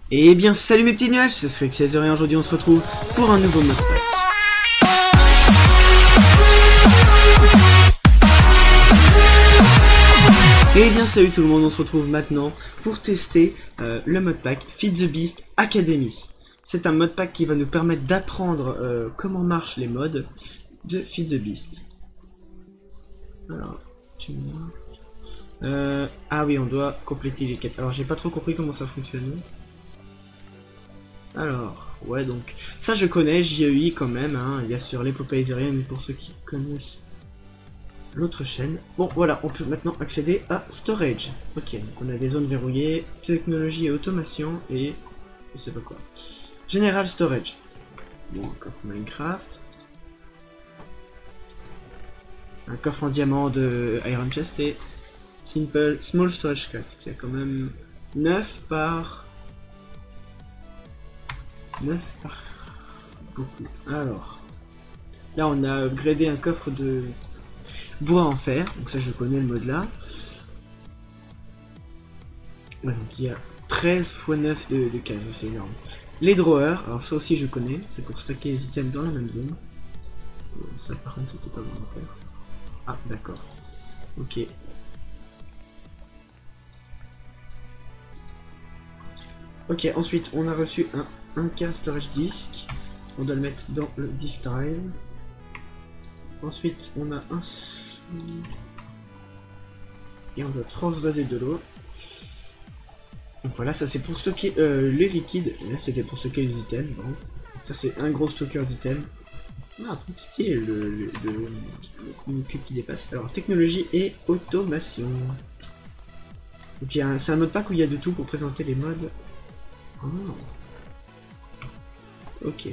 Eh bien salut mes petits nuages, ce serait que 16h et aujourd'hui on se retrouve pour un nouveau mode pack. Eh bien salut tout le monde, on se retrouve maintenant pour tester le mode pack Feed the Beast Academy. C'est un mode pack qui va nous permettre d'apprendre comment marchent les modes de Feed the Beast. Alors, ah oui, on doit compléter les quêtes. Alors j'ai pas trop compris comment ça fonctionne. Alors, ouais, donc ça je connais, JEI quand même, hein. Il y a sur l'épopée Isérienne pour ceux qui connaissent l'autre chaîne. Bon voilà, on peut maintenant accéder à Storage. Ok, donc on a des zones verrouillées, technologie et automation et je sais pas quoi. General Storage. Bon, un coffre Minecraft. Un coffre en diamant de Iron Chest et Simple Small Storage Craft. Il y a quand même 9 par beaucoup. Alors, là on a upgradé un coffre de bois en fer, donc ça je connais le mode là. Ouais, donc il y a 13 x 9 de cases, c'est énorme. Les drawers, alors ça aussi je connais, c'est pour stacker les items dans la même zone. Ça par contre c'était pas bon à faire. Ah d'accord. Ok. Ok, ensuite on a reçu un cas storage disk. On doit le mettre dans le disk drive. Ensuite on a un... Et on doit transvaser de l'eau. Donc voilà, ça c'est pour stocker le liquide. Là c'était pour stocker les items. Bon. Ça c'est un gros stocker d'items. Ah, tout stylé le cube qui dépasse. Alors technologie et automation. Et puis c'est un mode pack où il y a de tout pour présenter les modes. Oh. Ok.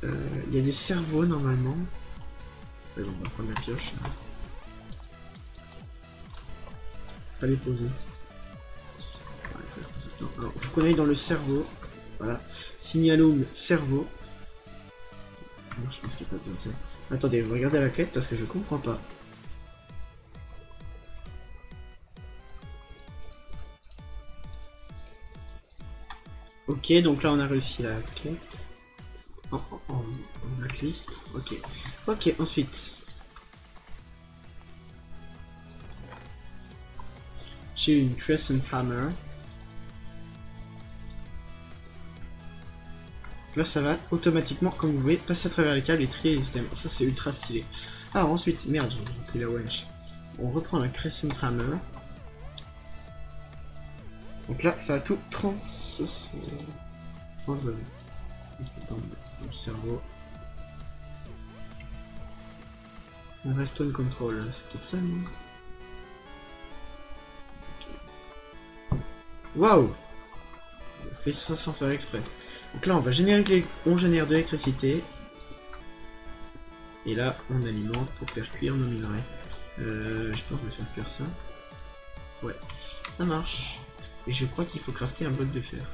Il y a des cerveaux normalement. Ouais, bon, on va prendre la pioche. Fallait poser. Alors, faut qu'on aille dans le cerveau. Voilà. Signalum cerveau. Non, je pense qu'il n'y a pas besoin de ça. Attendez, regardez la quête parce que je comprends pas. Ok, donc là on a réussi la quête. En blacklist. Ok. Ok, ensuite. J'ai une Crescent Hammer. Là ça va automatiquement, comme vous voyez, passer à travers les câbles et trier les items. Ça c'est ultra stylé. Alors ensuite, merde, j'ai pris la wench. On reprend la Crescent Hammer. Donc là ça va tout dans le cerveau. Un Redstone Control, c'est peut-être ça, non? Waouh! On fait ça sans faire exprès. Donc là on va générer, on génère de l'électricité. Et là on alimente pour faire cuire nos minerais. Je pense que je vais faire cuire ça. Ouais, ça marche. Et je crois qu'il faut crafter un bloc de fer.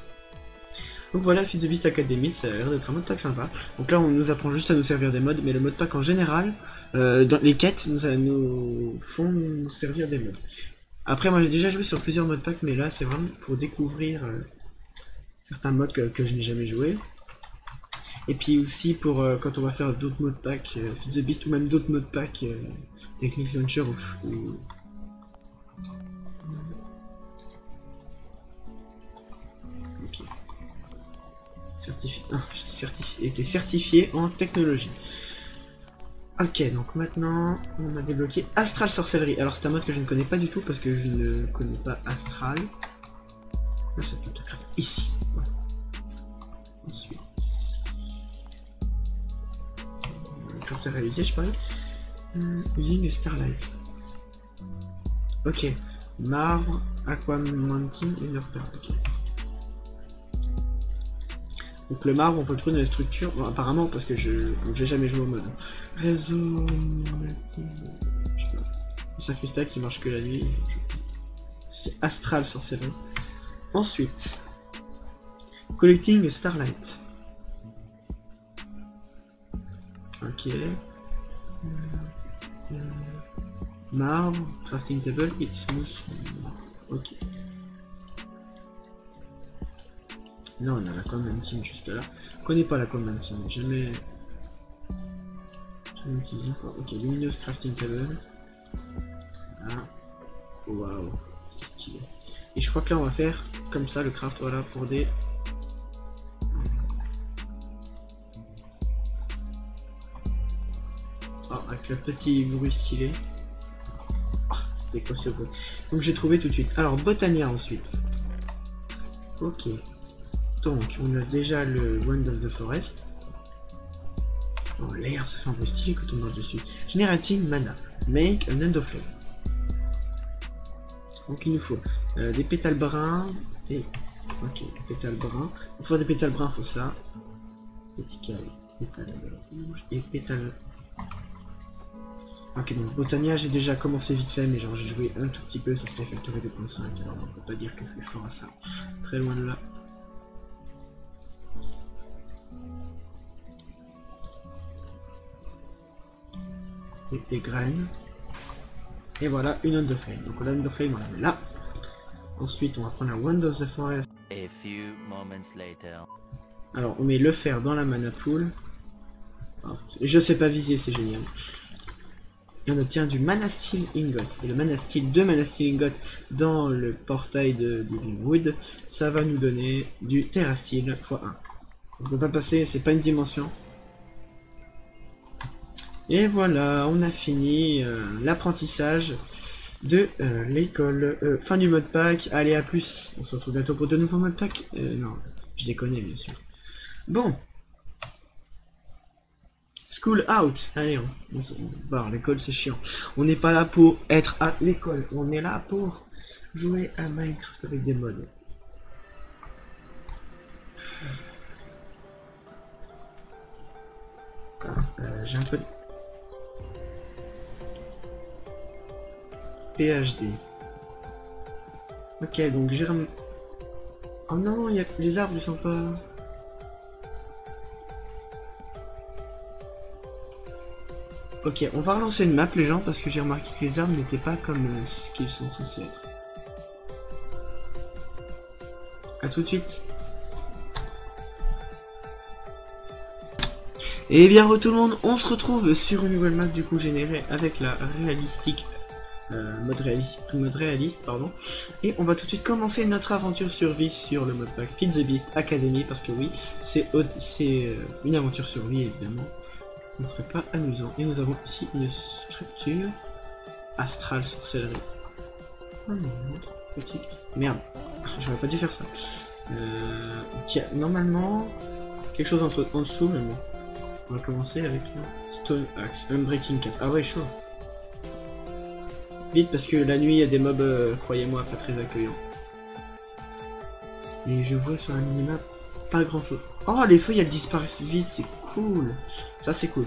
Donc voilà, Feed the Beast Academy, ça a l'air d'être un mode pack sympa. Donc là on nous apprend juste à nous servir des modes, mais le mode pack en général, dans les quêtes, nous font nous servir des modes. Après moi j'ai déjà joué sur plusieurs modes pack, mais là c'est vraiment pour découvrir certains modes que je n'ai jamais joué. Et puis aussi pour quand on va faire d'autres modes pack, Feed the Beast ou même d'autres modes pack, Technic Launcher ou... Ok. Certifié en technologie. Ok, donc maintenant on a débloqué Astral Sorcellerie. Alors c'est un mode que je ne connais pas du tout parce que je ne connais pas Astral. Là ça peut être ici. Voilà. Ensuite. Crafter réalisé, je parie. Using et Starlight. Ok. Marbre, Aquamanting et Nerper. Ok. Donc le marbre on peut le trouver dans les structures, bon, apparemment parce que j'ai jamais joué au mode. Réseau... C'est un cristal qui marche que la nuit. C'est Astral Sorcellerie. Ensuite, Collecting Starlight. Ok. Marbre, Crafting Table et Smooth. Ok. Là on a la Command Team juste là. Je connais pas la Command Team, jamais utilisé. Ok, Luminous Crafting Table. Voilà. Waouh, c'est stylé. Et je crois que là on va faire comme ça le craft, voilà, pour des... Oh, avec le petit bruit stylé. Oh, c'est quoi ce bruit? Donc j'ai trouvé tout de suite. Alors Botania ensuite. Ok. Donc on a déjà le Wand of the Forest. Oh l'herbe, ça fait un peu stylé quand on marche dessus. Generating Mana. Make an End of Flame. Donc il nous faut des pétales bruns et... Ok, des pétales bruns. Pour faire des pétales bruns, il faut ça. Petit carré, pétales rouges et pétales... Ok, donc Botania, j'ai déjà commencé vite fait, mais genre j'ai joué un tout petit peu sur Sky Factory 2.5, alors on peut pas dire que je suis fort à ça. Très loin de là. Et des graines. Et voilà, une Wand of Flame. Donc la Wand of Flame, on la met là. Ensuite, on va prendre la Wand of the Forest. A few moments later. Alors, on met le fer dans la mana pool. Oh, je sais pas viser, c'est génial. Et on obtient du Mana Steel Ingot. Et le Mana Steel, 2 Mana Steel Ingot dans le portail de Livingwood, ça va nous donner du Terra Steel x1. On peut pas passer, c'est pas une dimension. Et voilà, on a fini l'apprentissage de l'école. Fin du mode pack. Allez, à plus. On se retrouve bientôt pour de nouveaux modes pack. Non, je déconne bien sûr. Bon. School out. Allez, on barre. L'école, c'est chiant. On n'est pas là pour être à l'école. On est là pour jouer à Minecraft avec des mods. J'ai un peu de... PhD. Ok, donc j'ai... Oh non, les arbres ils sont pas... Ok, on va relancer une map les gens parce que j'ai remarqué que les arbres n'étaient pas comme ce qu'ils sont censés être. A tout de suite. Et bien tout le monde, on se retrouve sur une nouvelle map du coup générée avec la réalistique. Mode réaliste, pardon. Et on va tout de suite commencer notre aventure survie sur le mode pack Feed the Beast Academy, parce que oui, c'est une aventure survie évidemment. Ce ne serait pas amusant. Et nous avons ici une structure astrale sorcellerie. Oh non, petite. Merde, j'aurais pas dû faire ça. Ok, normalement, quelque chose en dessous, mais bon. On va commencer avec le Stone Axe, Unbreaking 4. Ah ouais, chaud. Vite parce que la nuit il y a des mobs, croyez-moi, pas très accueillants. Et je vois sur la minimap pas grand chose. Oh, les feuilles elles disparaissent vite, c'est cool. Ça c'est cool.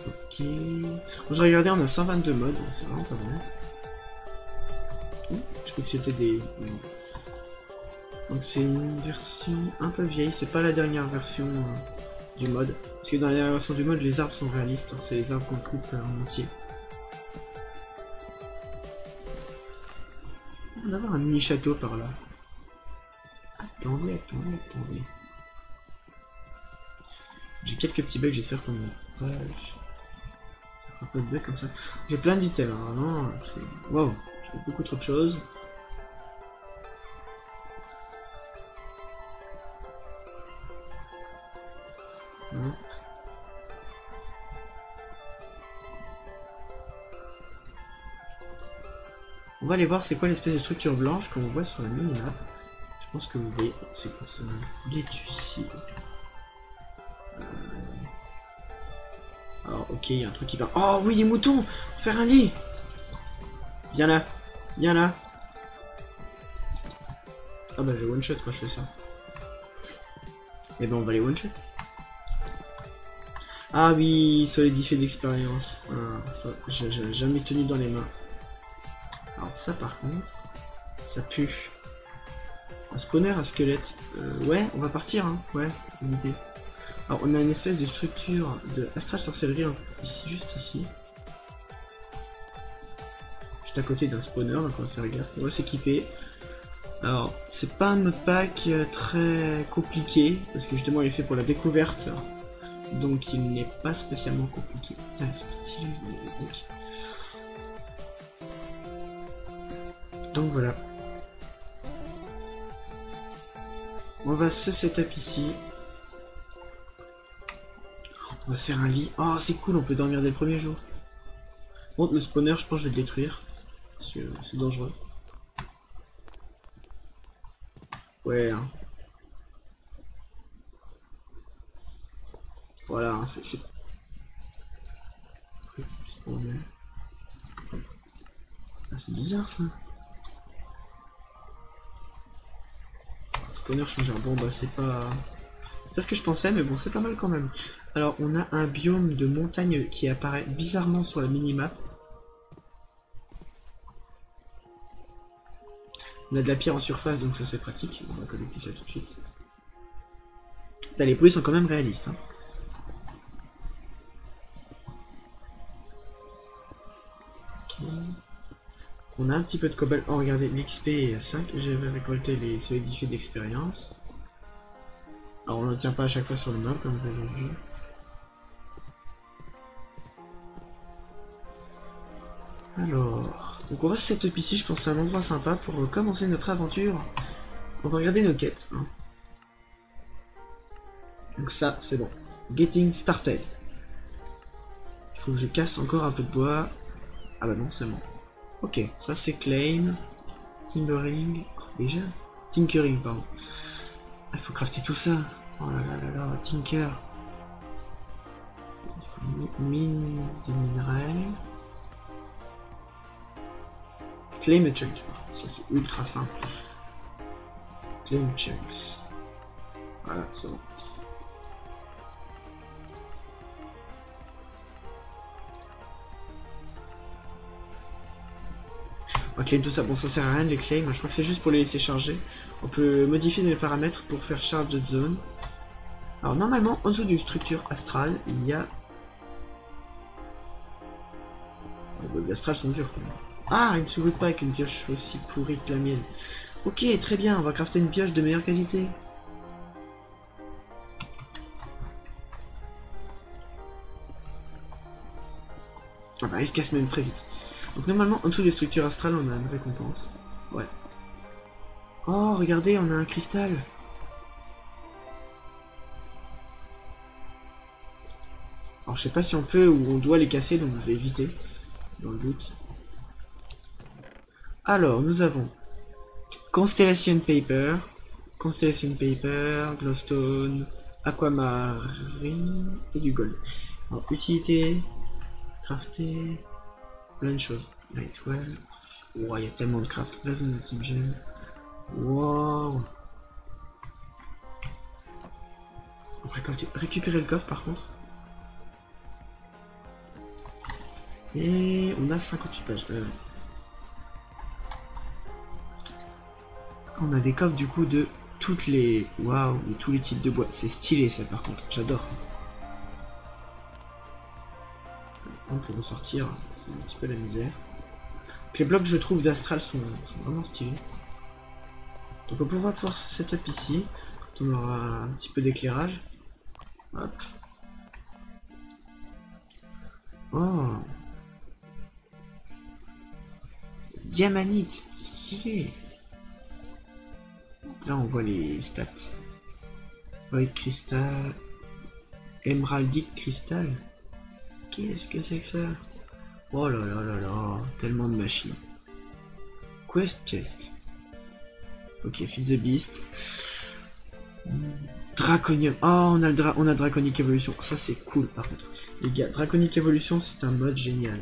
Ok. Bon, j'ai regardé, on a 122 modes, c'est vraiment pas mal. Je crois que c'était des... Donc c'est une version un peu vieille, c'est pas la dernière version du mode. Parce que dans la dernière version du mode, les arbres sont réalistes, c'est les arbres qu'on coupe en entier. On va avoir un mini château par là. Attendez. J'ai quelques petits bugs, j'espère qu'on montage. Un peu de bugs comme ça. J'ai plein d'items, hein, vraiment, c'est... Wow, j'ai beaucoup trop de choses. On va aller voir c'est quoi l'espèce de structure blanche qu'on voit sur la minimap. Je pense que vous voyez, c'est pour ça. Létucie. Alors ok, il y a un truc qui va... Oh oui, des moutons. Faire un lit. Viens là. Ah bah j'ai one shot quand je fais ça. Et ben on va les one shot. Ah oui, solidifié d'expérience. Ah, ça, j'ai jamais tenu dans les mains. Alors ça par contre, ça pue. Un spawner à squelette. Ouais, on va partir, hein. Ouais, une idée. Alors on a une espèce de structure de Astral Sorcellerie ici, juste ici. Juste à côté d'un spawner, donc on va faire gaffe. On va s'équiper. Alors, c'est pas un modpack très compliqué, parce que justement il est fait pour la découverte, donc il n'est pas spécialement compliqué. Putain, ils sont stylés, les mecs. Donc voilà. On va se setup ici. On va se faire un lit. Oh, c'est cool, on peut dormir dès le premier jour. Bon, le spawner, je pense que je vais le détruire. Parce que c'est dangereux. Ouais, hein. Voilà, hein, c'est... Ah, c'est bizarre, ça. Spawner changeur. Bon, bah, c'est pas... C'est pas ce que je pensais, mais bon, c'est pas mal quand même. Alors, on a un biome de montagne qui apparaît bizarrement sur la minimap. On a de la pierre en surface, donc ça c'est pratique. On va collecter ça tout de suite. Là, les bruits sont quand même réalistes. Hein. Okay. On a un petit peu de cobalt. Oh, regardez, l'XP est à 5. J'avais récolté les solidifiés d'expérience. Alors, on ne tient pas à chaque fois sur le mob, comme vous avez vu. Alors, donc on va se setup ici, je pense que c'est un endroit sympa pour commencer notre aventure. On va regarder nos quêtes. Hein. Donc ça, c'est bon. Getting started. Il faut que je casse encore un peu de bois. Ah bah non, c'est bon. Ok, ça c'est claim. Timbering. Oh, déjà Tinkering, pardon. Il faut crafter tout ça. Oh là là là là, Tinker. Mine des minerais. Claim a chunk. Ça c'est ultra simple. Claim chunks. Voilà, c'est bon. On va claim tout ça. Bon, ça sert à rien de les claim. Je crois que c'est juste pour les laisser charger. On peut modifier les paramètres pour faire charge de zone. Alors, normalement, en dessous d'une structure astrale, il y a. Les astrales sont durs quand même. Ah, il ne s'ouvre pas avec une pioche aussi pourrie que la mienne. Ok, très bien, on va crafter une pioche de meilleure qualité. Ah bah, il se casse même très vite. Donc normalement, en dessous des structures astrales, on a une récompense. Ouais. Oh, regardez, on a un cristal. Alors, je sais pas si on peut ou on doit les casser, donc je vais éviter. Dans le doute. Alors, nous avons Constellation Paper, Glowstone, Aquamarine et du Gold. Alors, utilité, crafter, plein de choses. Lightwell, wow, il y a tellement de craft. Raison type gemme. Wow. On va récupérer le coffre par contre. Et on a 58 pages. On a des coffres du coup de toutes les... Waouh, de tous les types de bois. C'est stylé ça par contre, j'adore. On peut ressortir, c'est un petit peu la misère. Les blocs je trouve d'astral sont vraiment stylés. Donc on va pouvoir se setup ici. Quand on aura un petit peu d'éclairage. Hop. Oh. Diamanite, stylé. Là on voit les stats. White Crystal. Emeraldic Crystal. Qu'est-ce que c'est que ça? Oh là là là là, tellement de machines. Quest chest. Ok, Feed the Beast. Draconium. Oh, on a Draconic Evolution. Ça c'est cool par contre. Les gars, Draconic Evolution c'est un mode génial.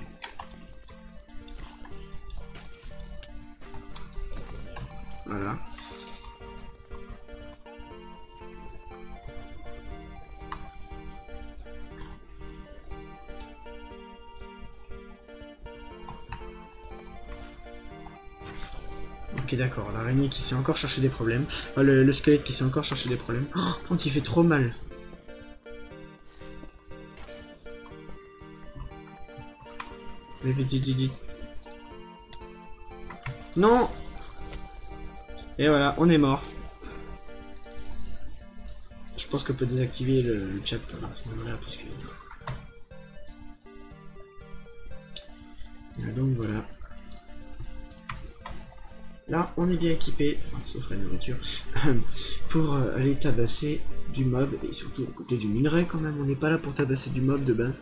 Voilà. Ok d'accord, l'araignée qui s'est encore cherché des problèmes. Ah, le squelette qui s'est encore cherché des problèmes. Oh, quand il fait trop mal. Non. Et voilà, on est mort. Je pense qu'on peut désactiver le chat à ce moment-là, parce que... Et donc voilà. Là, on est bien équipé, enfin, sauf la nourriture, pour aller tabasser du mob, et surtout à côté du minerai quand même. On n'est pas là pour tabasser du mob de base.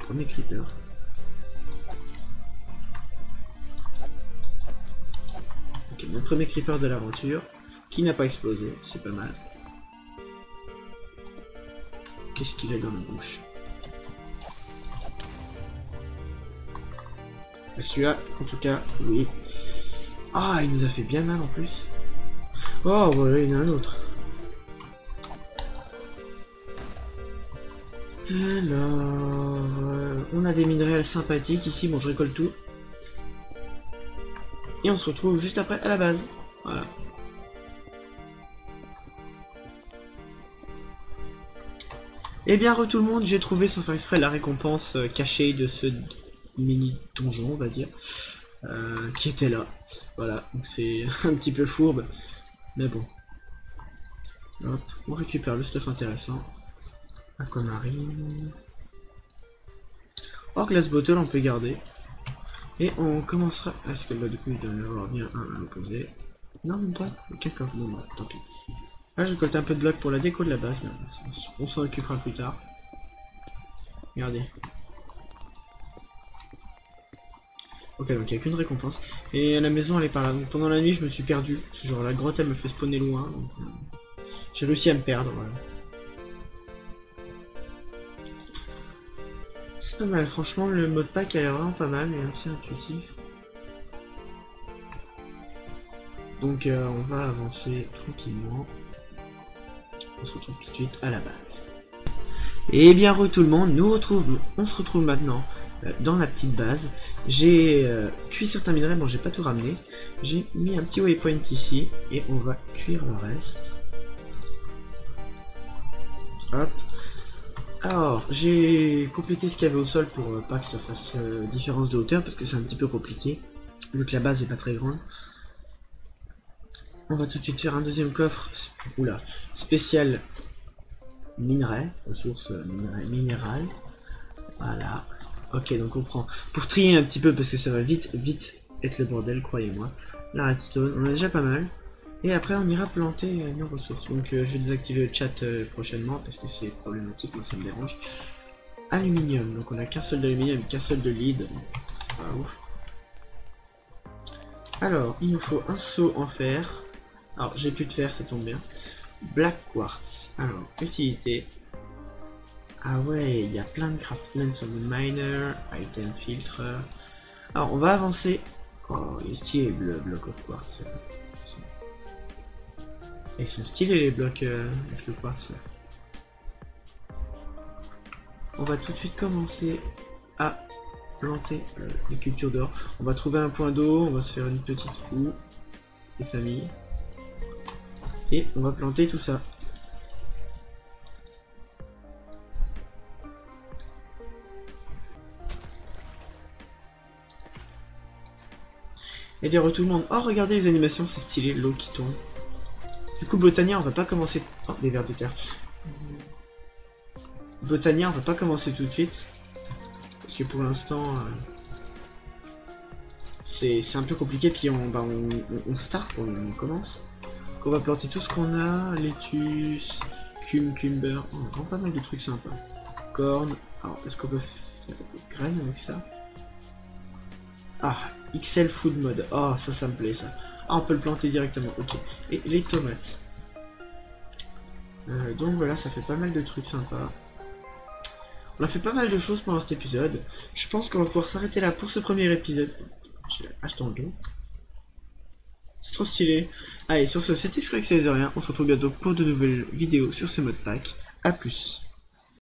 Premier creeper. Ok, mon premier creeper de l'aventure, qui n'a pas explosé, c'est pas mal. Qu'est-ce qu'il a dans la bouche? Celui-là, en tout cas, oui. Ah, il nous a fait bien mal en plus. Oh, voilà, il y en a un autre. Alors, on a des minerais sympathiques ici. Bon, je récolte tout. Et on se retrouve juste après à la base. Voilà. Et bien, tout le monde, j'ai trouvé sans faire exprès la récompense cachée de ce mini donjon, on va dire, qui était là. Voilà, donc c'est un petit peu fourbe, mais bon. Hop, on récupère le stuff intéressant. Aquamarine. Or, glass bottle, on peut garder. Et on commencera. Est-ce que là, du coup, il doit y avoir bien un à l'opposé? Non, même pas. Quelqu'un. Non, non, tant pis. Là, je récolte un peu de blocs pour la déco de la base, mais on s'en occupera plus tard. Regardez. Ok, donc il n'y a qu'une récompense. Et la maison, elle est par là. Donc pendant la nuit, je me suis perdu. Genre, la grotte, elle me fait spawner loin. Donc, j'ai réussi à me perdre. Voilà. C'est pas mal. Franchement, le mode pack a l'air vraiment pas mal et assez intuitif. Donc, on va avancer tranquillement. On se retrouve tout de suite à la base. Et bien tout le monde, on se retrouve maintenant dans la petite base. J'ai cuit certains minerais, bon j'ai pas tout ramené. J'ai mis un petit waypoint ici et on va cuire le reste. Hop. Alors j'ai complété ce qu'il y avait au sol pour pas que ça fasse différence de hauteur parce que c'est un petit peu compliqué vu que la base est pas très grande. On va tout de suite faire un deuxième coffre, oula, spécial minerai, ressources minérales. Voilà. Ok, donc on prend pour trier un petit peu parce que ça va vite être le bordel, croyez-moi. La redstone, on a déjà pas mal. Et après on ira planter nos ressources. Donc je vais désactiver le chat prochainement parce que c'est problématique, moi ça me dérange. Aluminium, donc on a qu'un seul d'aluminium, qu'un seul de lead. C'est pas ouf. Alors, il nous faut un seau en fer. Alors, j'ai plus de fer, ça tombe bien. Black quartz. Alors, utilité. Ah ouais, il y a plein de craftments sur le miner, item filtre. Alors, on va avancer. Oh, il est stylé le bloc of quartz. Ils sont stylés les blocs avec le quartz. On va tout de suite commencer à planter les cultures d'or. On va trouver un point d'eau, on va se faire une petite roue des familles. Et on va planter tout ça. Et bien tout le monde. Oh regardez les animations, c'est stylé, l'eau qui tombe. Du coup Botania on va pas commencer. Oh des vers de terre. Botania on va pas commencer tout de suite. Parce que pour l'instant c'est un peu compliqué, puis on start, on commence. Donc on va planter tout ce qu'on a, lettuce, cucumber, on a vraiment pas mal de trucs sympas. Corn, alors est-ce qu'on peut faire des graines avec ça? Ah, XL Food Mode, oh ça me plaît ça. Ah on peut le planter directement, ok. Et les tomates. Donc voilà, ça fait pas mal de trucs sympas. On a fait pas mal de choses pendant cet épisode. Je pense qu'on va pouvoir s'arrêter là pour ce premier épisode. J'ai la hache dans le dos. C'est trop stylé. Allez, sur ce, c'était Squeak, c'est rien. On se retrouve bientôt pour de nouvelles vidéos sur ce mode pack. A plus.